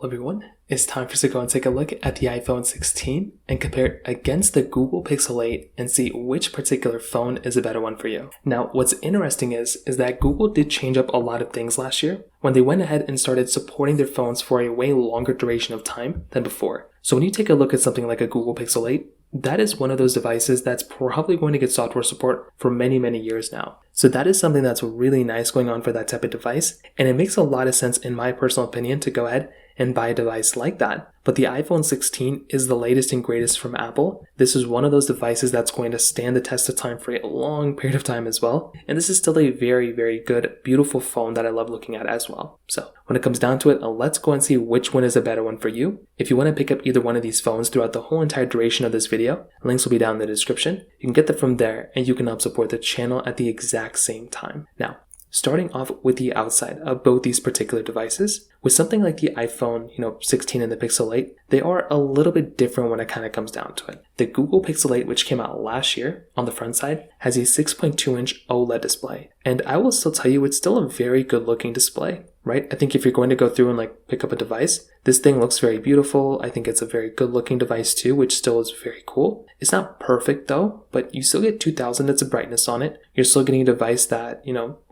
Hello everyone, it's time for us to go and take a look at the iPhone 16 and compare it against the Google Pixel 8 and see which particular phone is a better one for you. Now, what's interesting is that Google did change up a lot of things last year when they went ahead and started supporting their phones for a way longer duration of time than before. So when you take a look at something like a Google Pixel 8, that is one of those devices that's probably going to get software support for many, many years now. So that is something that's really nice going on for that type of device, and it makes a lot of sense in my personal opinion to go ahead and buy a device like that. But the iPhone 16 is the latest and greatest from Apple. This is one of those devices that's going to stand the test of time for a long period of time as well. And this is still a very, very good, beautiful phone that I love looking at as well. So when it comes down to it, let's go and see which one is a better one for you. If you want to pick up either one of these phones throughout the whole entire duration of this video, links will be down in the description. You can get them from there and you can help support the channel at the exact same time. Now, starting off with the outside of both these particular devices, with something like the iPhone 16 and the Pixel 8, they are a little bit different when it kind of comes down to it. The Google Pixel 8, which came out last year on the front side, has a 6.2-inch OLED display. And I will still tell you it's still a very good looking display, right? I think if you're going to go through and pick up a device, this thing looks very beautiful. I think it's a very good looking device too, which still is very cool. It's not perfect though, but you still get 2000 nits of brightness on it. You're still getting a device that,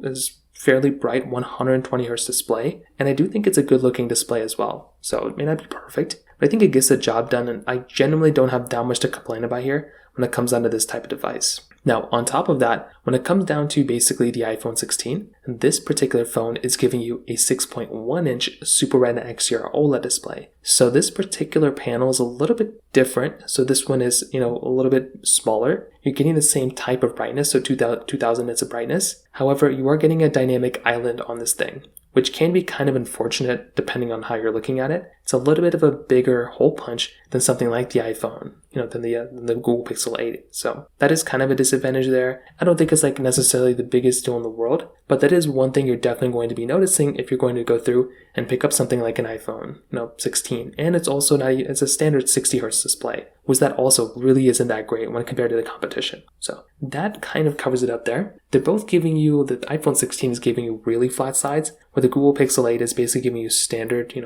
is fairly bright 120 Hz display, and I do think it's a good looking display as well. So it may not be perfect, but I think it gets the job done, and I genuinely don't have that much to complain about here when it comes down to this type of device. Now, on top of that, when it comes down to basically the iPhone 16, this particular phone is giving you a 6.1-inch Super Retina XDR OLED display. So this particular panel is a little bit different. So this one is, a little bit smaller. You're getting the same type of brightness, so 2000 nits of brightness. However, you are getting a dynamic island on this thing, which can be kind of unfortunate depending on how you're looking at it. It's a little bit of a bigger hole punch than something like the iPhone, than the Google Pixel 8. So that is kind of a disadvantage there. I don't think it's necessarily the biggest deal in the world, but that is one thing you're definitely going to be noticing if you're going to go through and pick up something like an iPhone 16. And it's also it's a standard 60 Hz display, which that also really isn't that great when compared to the competition. So that kind of covers it up there. They're both giving you, the iPhone 16 is giving you really flat sides, where the Google Pixel 8 is basically giving you standard, a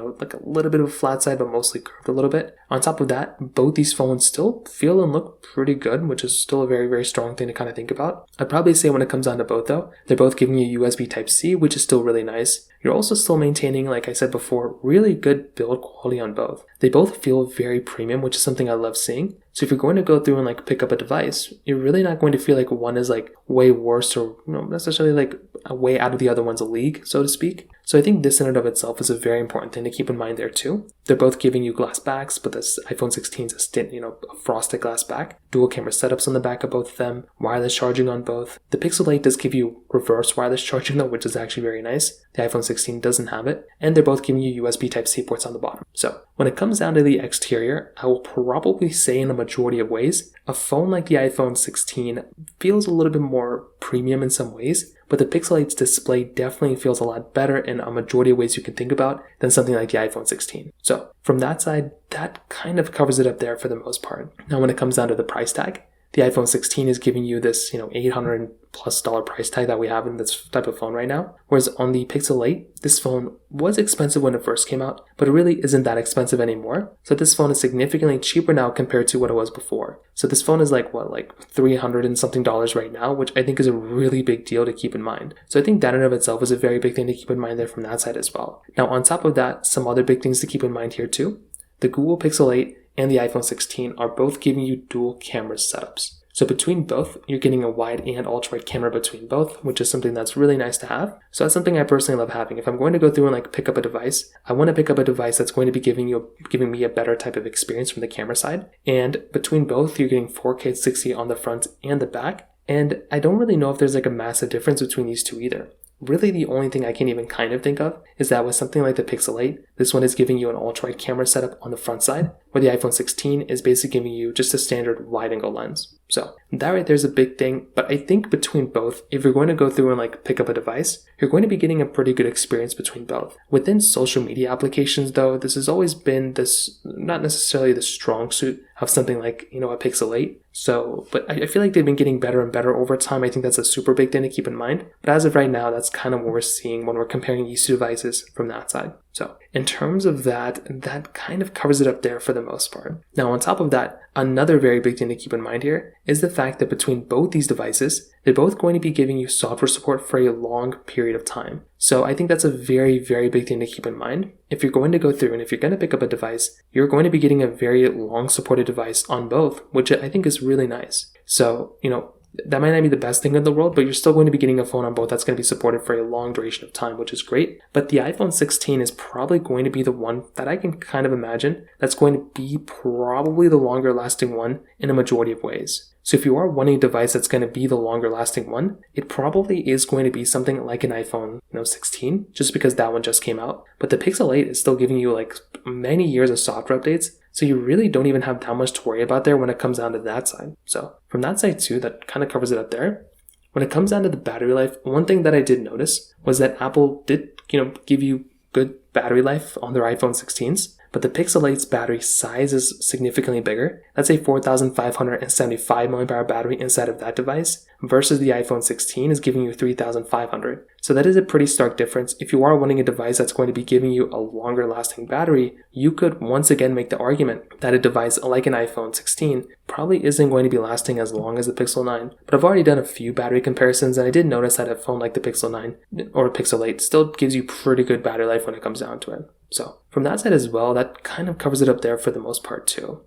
little bit of a flat side, but mostly curved a little bit. On top of that, both these phones still feel and look pretty good, which is still a very, very strong thing to kind of think about. I'd probably say when it comes down to both though, they're both giving you USB Type-C, which is still really nice. You're also still maintaining, like I said before, really good build quality on both. They both feel very premium, which is something I love seeing. So if you're going to go through and pick up a device, you're really not going to feel like one is way worse or necessarily way out of the other one's league, so to speak. So I think this in and of itself is a very important thing to keep in mind there too. They're both giving you glass backs, but this iPhone 16 is a frosted glass back. Dual camera setups on the back of both of them, wireless charging on both. The Pixel 8 does give you reverse wireless charging though, which is actually very nice. The iPhone 16 doesn't have it, and they're both giving you USB Type-C ports on the bottom. So when it comes down to the exterior, I will probably say in a majority of ways, a phone like the iPhone 16 feels a little bit more premium in some ways, but the Pixel 8's display definitely feels a lot better in a majority of ways you can think about than something like the iPhone 16. So from that side, that kind of covers it up there for the most part. Now when it comes down to the price tag, the iPhone 16 is giving you this, $800+ price tag that we have in this type of phone right now. Whereas on the Pixel 8, this phone was expensive when it first came out, but it really isn't that expensive anymore. So this phone is significantly cheaper now compared to what it was before. So this phone is $300 and something right now, which I think is a really big deal to keep in mind. So I think that in and of itself is a very big thing to keep in mind there from that side as well. Now on top of that, some other big things to keep in mind here too. The Google Pixel 8 and the iPhone 16 are both giving you dual camera setups. So between both, you're getting a wide and ultra-wide camera between both, which is something that's really nice to have. So that's something I personally love having. If I'm going to go through and pick up a device, I want to pick up a device that's going to be giving me a better type of experience from the camera side. And between both, you're getting 4K 60 on the front and the back. And I don't really know if there's a massive difference between these two either. Really, the only thing I can even kind of think of is that with something like the Pixel 8, this one is giving you an ultra-wide camera setup on the front side, where the iPhone 16 is basically giving you just a standard wide-angle lens. So that right there is a big thing, but I think between both, if you're going to go through and pick up a device, you're going to be getting a pretty good experience between both. Within social media applications though, this has always been this, not necessarily the strong suit of something like, a Pixel 8. So, but I feel like they've been getting better and better over time. I think that's a super big thing to keep in mind. But as of right now, that's kind of what we're seeing when we're comparing these two devices from that side. So in terms of that kind of covers it up there for the most part. Now on top of that, another very big thing to keep in mind here is the fact that between both these devices, they're both going to be giving you software support for a long period of time. So I think that's a very, very big thing to keep in mind. If you're going to go through and if you're going to pick up a device, you're going to be getting a very long supported device on both, which I think is really nice. So, that might not be the best thing in the world, but you're still going to be getting a phone on both that's going to be supported for a long duration of time, which is great. But the iPhone 16 is probably going to be the one that I can kind of imagine that's going to be probably the longer lasting one in a majority of ways. So if you are wanting a device that's going to be the longer lasting one, it probably is going to be something like an iPhone 16, just because that one just came out. But the Pixel 8 is still giving you like many years of software updates, so you really don't even have that much to worry about there when it comes down to that side. So from that side too, that kind of covers it up there. When it comes down to the battery life, one thing that I did notice was that Apple did, give you good battery life on their iPhone 16s. But the Pixel 8's battery size is significantly bigger. That's a 4,575 mAh battery inside of that device versus the iPhone 16 is giving you 3,500. So that is a pretty stark difference. If you are wanting a device that's going to be giving you a longer lasting battery, you could once again make the argument that a device like an iPhone 16 probably isn't going to be lasting as long as the Pixel 9. But I've already done a few battery comparisons and I did notice that a phone like the Pixel 9 or Pixel 8 still gives you pretty good battery life when it comes down to it. So from that side as well, that kind of covers it up there for the most part too.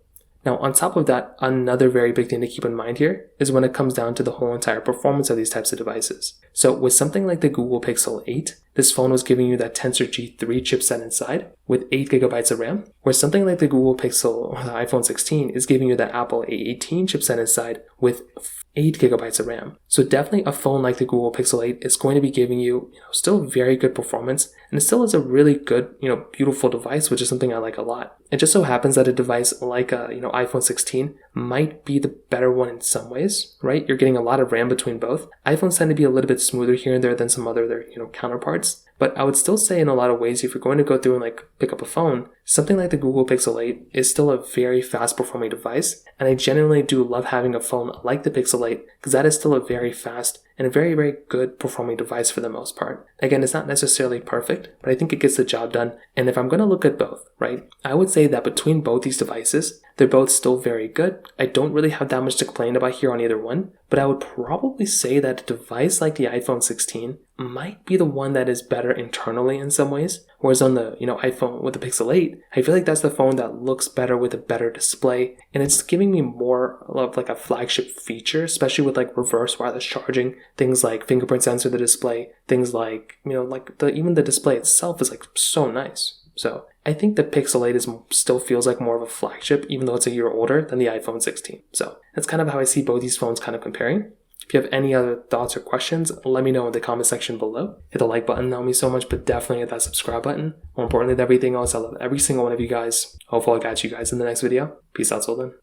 Now, on top of that, another very big thing to keep in mind here is when it comes down to the whole entire performance of these types of devices. So with something like the Google Pixel 8, this phone was giving you that Tensor G3 chipset inside with 8GB of RAM, where something like the Google Pixel or the iPhone 16 is giving you that Apple A18 chipset inside with 8GB of RAM. So definitely a phone like the Google Pixel 8 is going to be giving you, still very good performance, and it still is a really good, beautiful device, which is something I like a lot. It just so happens that a device like a, iPhone 16 might be the better one in some ways, right? You're getting a lot of RAM between both. iPhones tend to be a little bit smoother here and there than some other, counterparts. But I would still say in a lot of ways, if you're going to go through and pick up a phone, something like the Google Pixel 8 is still a very fast performing device. And I genuinely do love having a phone like the Pixel 8 because that is still a very fast and a very, very good performing device for the most part. Again, it's not necessarily perfect, but I think it gets the job done. And if I'm going to look at both, right, I would say that between both these devices, they're both still very good. I don't really have that much to complain about here on either one, but I would probably say that a device like the iPhone 16 might be the one that is better internally in some ways. Whereas on the, iPhone with the Pixel 8, I feel like that's the phone that looks better with a better display. And it's giving me more of a flagship feature, especially with reverse wireless charging, things like fingerprint sensor the display, things like, even the display itself is so nice. So I think the Pixel 8 still feels like more of a flagship, even though it's a year older than the iPhone 16. So that's kind of how I see both these phones kind of comparing. If you have any other thoughts or questions, let me know in the comment section below. Hit the like button, that would mean so much, but definitely hit that subscribe button. More importantly than everything else, I love every single one of you guys. Hopefully I'll catch you guys in the next video. Peace out till then.